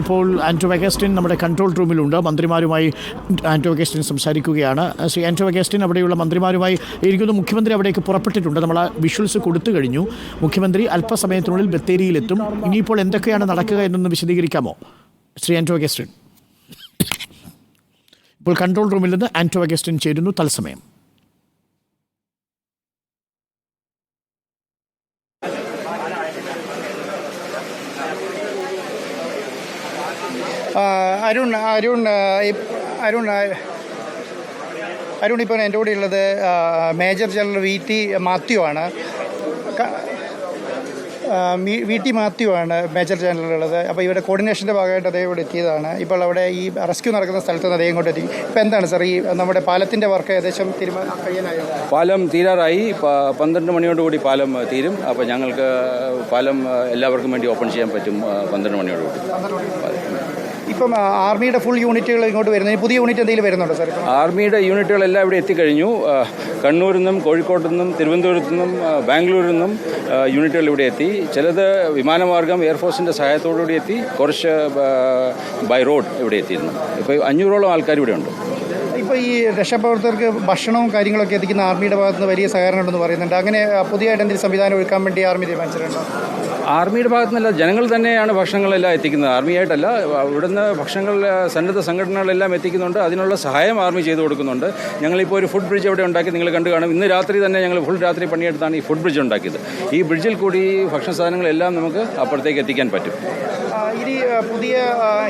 ഇപ്പോൾ ആന്റോ അഗസ്റ്റിൻ നമ്മുടെ control റൂമിലുണ്ട്. മന്ത്രിമാരുമായി Anto Augustine സംസാരിക്കുകയാണ്. ശ്രീ ആന്റോ അഗസ്റ്റിൻ, അവിടെയുള്ള മന്ത്രിമാരുമായി ഇരിക്കുന്നു. മുഖ്യമന്ത്രി അവിടേക്ക് പുറപ്പെട്ടിട്ടുണ്ട്. നമ്മൾ ആ വിഷ്വൽസ് കൊടുത്തു കഴിഞ്ഞു. മുഖ്യമന്ത്രി അല്പസമയത്തിനുള്ളിൽ ബത്തേരിയിലെത്തും. ഇനിയിപ്പോൾ എന്തൊക്കെയാണ് നടക്കുക എന്നൊന്ന് വിശദീകരിക്കാമോ ശ്രീ ആന്റോ അഗസ്റ്റിൻ? ഇപ്പോൾ കൺട്രോൾ റൂമിൽ നിന്ന് ആന്റോ അഗസ്റ്റിൻ ചേരുന്നു തത്സമയം. അരുൺ ഇപ്പോൾ എൻ്റെ കൂടെ ഉള്ളത് മേജർ ജനറൽ മാത്യു ആണ്. മേജർ ജനറൽ ഉള്ളത്. അപ്പോൾ ഇവിടെ കോർഡിനേഷൻ്റെ ഭാഗമായിട്ട് അദ്ദേഹം ഇവിടെ എത്തിയതാണ്. ഇപ്പോൾ അവിടെ ഈ റെസ്ക്യൂ നടക്കുന്ന സ്ഥലത്ത് നിന്ന് അദ്ദേഹം ഇങ്ങോട്ട് എത്തി. ഇപ്പോൾ എന്താണ് സാർ ഈ നമ്മുടെ പാലത്തിൻ്റെ വർക്ക് ഏകദേശം കഴിയാനായോ? പാലം തീരാറായി. 12 മണിയോടുകൂടി പാലം തീരും. അപ്പോൾ ഞങ്ങൾക്ക് പാലം എല്ലാവർക്കും വേണ്ടി ഓപ്പൺ ചെയ്യാൻ പറ്റും 12 മണിയോടുകൂടി. ഇപ്പം ആർമിയുടെ ഫുൾ യൂണിറ്റുകൾ ഇങ്ങോട്ട് വരുന്നത്, പുതിയ യൂണിറ്റ് എന്തെങ്കിലും വരുന്നുണ്ടോ സാർ? ആർമിയുടെ യൂണിറ്റുകളെല്ലാം ഇവിടെ എത്തിക്കഴിഞ്ഞു. കണ്ണൂരിൽ നിന്നും കോഴിക്കോട്ടു നിന്നും തിരുവനന്തപുരത്തു നിന്നും ബാംഗ്ലൂരിൽ നിന്നും യൂണിറ്റുകൾ ഇവിടെ എത്തി. ചിലത് വിമാനമാർഗം എയർഫോഴ്സിൻ്റെ സഹായത്തോടുകൂടി എത്തി. കുറച്ച് ബൈ റോഡ് ഇവിടെ എത്തിയിരുന്നു. ഇപ്പോൾ 500ഓളം ആൾക്കാർ ഇവിടെ ഉണ്ട്. ഇപ്പോൾ ഈ രക്ഷാപ്രവർത്തകർക്ക് ഭക്ഷണവും കാര്യങ്ങളൊക്കെ എത്തിക്കുന്ന ആർമിയുടെ ഭാഗത്ത് നിന്ന് വലിയ സഹകരണം ഉണ്ടെന്ന് പറയുന്നുണ്ട്. അങ്ങനെ പുതിയതായിട്ട് എന്തെങ്കിലും സംവിധാനം ഒരുക്കാൻ വേണ്ടി ആർമി തീരുമാനിച്ചിട്ടുണ്ടോ? ആർമിയുടെ ഭാഗത്തു നിന്നല്ല, ജനങ്ങൾ തന്നെയാണ് ഭക്ഷണങ്ങളെല്ലാം എത്തിക്കുന്നത്. ആർമിയായിട്ടല്ല. ഇവിടുന്ന് ഭക്ഷണങ്ങൾ സന്നദ്ധ സംഘടനകളെല്ലാം എത്തിക്കുന്നുണ്ട്. അതിനുള്ള സഹായം ആർമി ചെയ്തു കൊടുക്കുന്നുണ്ട്. ഞങ്ങളിപ്പോൾ ഒരു ഫുഡ് ബ്രിഡ്ജ് അവിടെ ഉണ്ടാക്കി നിങ്ങൾ കണ്ടു കാണും. ഇന്ന് രാത്രി തന്നെ ഞങ്ങൾ ഫുൾ രാത്രി പണിയെടുത്താണ് ഈ ഫുഡ് ബ്രിഡ്ജ് ഉണ്ടാക്കിയത്. ഈ ബ്രിഡ്ജിൽ കൂടി ഭക്ഷണ സാധനങ്ങളെല്ലാം നമുക്ക് അപ്പുറത്തേക്ക് എത്തിക്കാൻ പറ്റും. ഇനി പുതിയ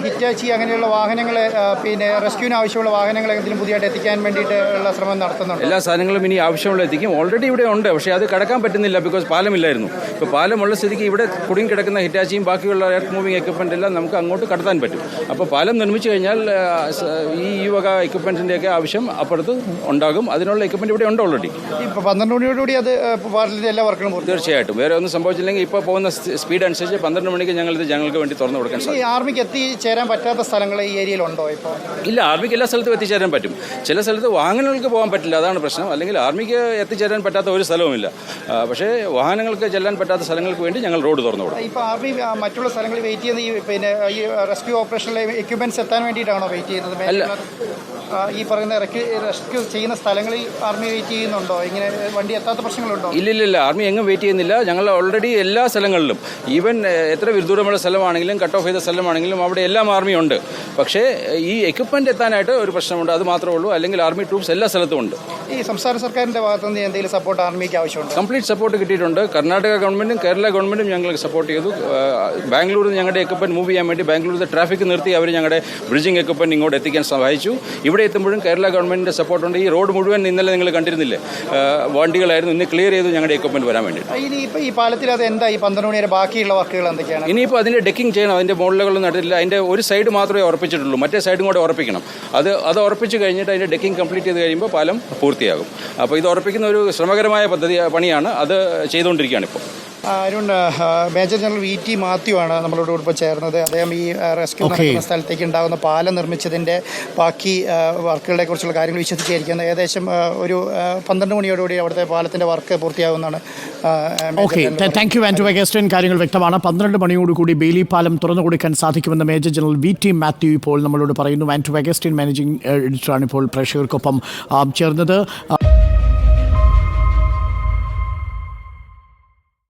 ഹിറ്റാച്ചി അങ്ങനെയുള്ള വാഹനങ്ങൾ, പിന്നെ റെസ്ക്യൂവിന് ആവശ്യമുള്ള വാഹനങ്ങൾ എന്തെങ്കിലും പുതിയതായിട്ട് എത്തിക്കാൻ വേണ്ടിയിട്ടുള്ള ശ്രമം നടത്തുന്നുണ്ട്. എല്ലാ സാധനങ്ങളും ഇനി ആവശ്യമുള്ള എത്തിക്കും. ഓൾറെഡി ഇവിടെ ഉണ്ട്, പക്ഷേ അത് കടക്കാൻ പറ്റുന്നില്ല. ബിക്കോസ് പാലമില്ലായിരുന്നു. ഇപ്പോൾ പാലമുള്ള സ്ഥിതിക്ക് ഇവിടെ കുടുങ്ങി കിടക്കുന്ന ഹിറ്റാച്ചിയും ബാക്കിയുള്ള എർത്ത് മൂവിങ് എക്യുപ്മെൻ്റ് എല്ലാം നമുക്ക് അങ്ങോട്ട് കടത്താൻ പറ്റും. അപ്പോൾ പാലം നിർമ്മിച്ചു കഴിഞ്ഞാൽ ഈ വക എക്യുപ്മെൻറ്റിൻ്റെയൊക്കെ ആവശ്യം അപ്പുറത്ത് ഉണ്ടാകും. അതിനുള്ള എക്യുപ്മെൻറ്റ് ഇവിടെ ഉണ്ട് ഓൾറെഡി. ഇപ്പോൾ 12 മണിയോടുകൂടി അത് പാലത്തിൻ്റെ എല്ലാ വർക്കുകളും തീർച്ചയായിട്ടും. വേറെ ഒന്നും സംഭവിച്ചില്ലെങ്കിൽ ഇപ്പോൾ പോകുന്ന സ്പീഡ് അനുസരിച്ച് 12 മണിക്ക് ഞങ്ങൾക്ക് വേണ്ടി തുറന്നു കൊടുക്കാൻ സാധിക്കും. ഈ ആർമിക്ക് എത്തിച്ചേരാൻ പറ്റാത്ത സ്ഥലങ്ങൾ ഈ ഏരിയയിലുണ്ടോ ഇപ്പോൾ? ഇല്ല, ആർമിക്ക് എല്ലാ സ്ഥലത്തും എത്തിച്ചേരാൻ പറ്റും. ചില സ്ഥലത്ത് വാഹനങ്ങൾക്ക് പോകാൻ പറ്റില്ല, അതാണ് പ്രശ്നം. അല്ലെങ്കിൽ ആർമിക്ക് എത്തിച്ചേരാൻ പറ്റാത്ത ഒരു സ്ഥലവുമില്ല. പക്ഷേ വാഹനങ്ങൾക്ക് ചെല്ലാൻ പറ്റാത്ത സ്ഥലങ്ങൾക്ക് വേണ്ടി ഞങ്ങൾ റോഡ് തുറന്നു കൊടുക്കും. ഇപ്പോൾ ആർമി മറ്റുള്ള സ്ഥലങ്ങളിൽ വെയിറ്റ് ചെയ്യുന്ന ഈ റെസ്ക്യൂ ഓപ്പറേഷനിലെ എക്യുപ്മെന്റ്സ് എത്താൻ വേണ്ടിയിട്ടാണോ വെയിറ്റ് ചെയ്യുന്നത്? അല്ല, ഈ പറയുന്ന റെസ്ക്യൂ ചെയ്യുന്ന സ്ഥലങ്ങളിൽ ആർമി വെയിറ്റ് ചെയ്യുന്നുണ്ടോ? ഇങ്ങനെ വണ്ടി എത്താത്ത പ്രശ്നങ്ങളുണ്ടോ? ഇല്ല, ആർമി എങ്ങും വെയിറ്റ് ചെയ്യുന്നില്ല. ഞങ്ങൾ ഓൾറെഡി എല്ലാ സ്ഥലങ്ങളിലും, ഈവൻ എത്ര വിദൂരമുള്ള സ്ഥലമാണെങ്കിലും കട്ട് ഓഫ് ചെയ്ത സ്ഥലമാണെങ്കിലും അവിടെ എല്ലാം ആർമി ഉണ്ട്. പക്ഷേ ഈ എക്യുപ്മെന്റ് എത്താനായിട്ട് ഒരു പ്രശ്നമുണ്ട്, അത് മാത്രമേ ഉള്ളൂ. അല്ലെങ്കിൽ ആർമി ട്രൂപ്സ് എല്ലാ സ്ഥലത്തും ഉണ്ട്. ഈ സംസ്ഥാന സർക്കാരിന്റെ ഭാഗത്തുനിന്ന് എന്തെങ്കിലും സപ്പോർട്ട് ആർമിക്ക് ആവശ്യമുണ്ട്? കംപ്ലീറ്റ് സപ്പോർട്ട് കിട്ടിയിട്ടുണ്ട്. കർണാടക ഗവൺമെന്റും കേരള ഗവൺമെന്റും ഞങ്ങൾക്ക് സപ്പോർട്ട് ചെയ്തു. ബാംഗ്ലൂരിൽ ഞങ്ങളുടെ എക്യുപ്മെന്റ് മൂവ് ചെയ്യാൻ വേണ്ടി ബാംഗ്ലൂരിലെ ട്രാഫിക് നിർത്തി അവർ ഞങ്ങളുടെ ബ്രിഡ്ജിംഗ് എക്യുപ്മെന്റ് ഇങ്ങോട്ട് എത്തിക്കാൻ സഹായിച്ചു. ഇവിടെ എത്തുമ്പോഴും കേരള ഗവൺമെന്റിന്റെ സപ്പോർട്ടുണ്ട്. ഈ റോഡ് മുഴുവൻ ഇന്നലെ നിങ്ങൾ കണ്ടിരുന്നില്ലേ, വണ്ടികളായിരുന്നു. ഇന്ന് ക്ലിയർ ചെയ്തു ഞങ്ങളുടെ എക്യുപ്മെന്റ് വരാൻ വേണ്ടി. ഇനിയിപ്പോൾ ഈ പാലത്തിൽ അത് എന്താ ഈ 12 മണി വരെ ബാക്കിയുള്ള വർക്കുകൾ എന്തൊക്കെയാണ്? ഇനിയിപ്പോൾ അതിന്റെ ഡെക്കിംഗ് ചെയ്യണം. അതിന്റെ മുകളിലൊന്നും നടത്തില്ല. അതിന്റെ ഒരു സൈഡ് മാത്രമേ ഉറപ്പിച്ചിട്ടുള്ളൂ, മറ്റേ സൈഡും കൂടെ ഉറപ്പിക്കണം. അത് ഉറപ്പിച്ച് കഴിഞ്ഞിട്ട് അതിന്റെ ഡെക്കിംഗ് കംപ്ലീറ്റ് ചെയ്ത് കഴിയുമ്പോൾ പാലം പൂർത്തിയാകും. അപ്പോൾ ഇത് ഉറപ്പിക്കുന്ന ഒരു ശ്രമകരമായ പണിയാണ്. അത് ചെയ്തുകൊണ്ടിരിക്കുകയാണ് ഇപ്പോൾ. അരുൺ, മേജർ ജനറൽ മാത്യു ആണ് നമ്മളോട് ഇപ്പോൾ ചേർന്നത്. അദ്ദേഹം ഈ റെസ്ക്യൂ നടക്കുന്ന സ്ഥലത്തേക്ക് ഉണ്ടാകുന്ന പാലം നിർമ്മിച്ചതിൻ്റെ ബാക്കി വർക്കുകളെ കുറിച്ചുള്ള കാര്യങ്ങൾ വിശദീകരിക്കുന്നത്. ഏകദേശം ഒരു 12 മണിയോടുകൂടി അവിടുത്തെ പാലത്തിൻ്റെ വർക്ക് പൂർത്തിയാകുന്നതാണ്. Okay, thank you Anto Augustine. കാര്യങ്ങൾ വ്യക്തമാണ്. 12 മണിയോടുകൂടി ബെയിലി പാലം തുറന്നു കൊടുക്കാൻ സാധിക്കുമെന്ന് മേജർ ജനറൽ മാത്യു ഇപ്പോൾ നമ്മളോട് പറയുന്നു. ആന്റോ അഗസ്റ്റിൻ മാനേജിംഗ് എഡിറ്ററാണ് ഇപ്പോൾ പ്രേക്ഷകർക്കൊപ്പം ചേർന്നത്.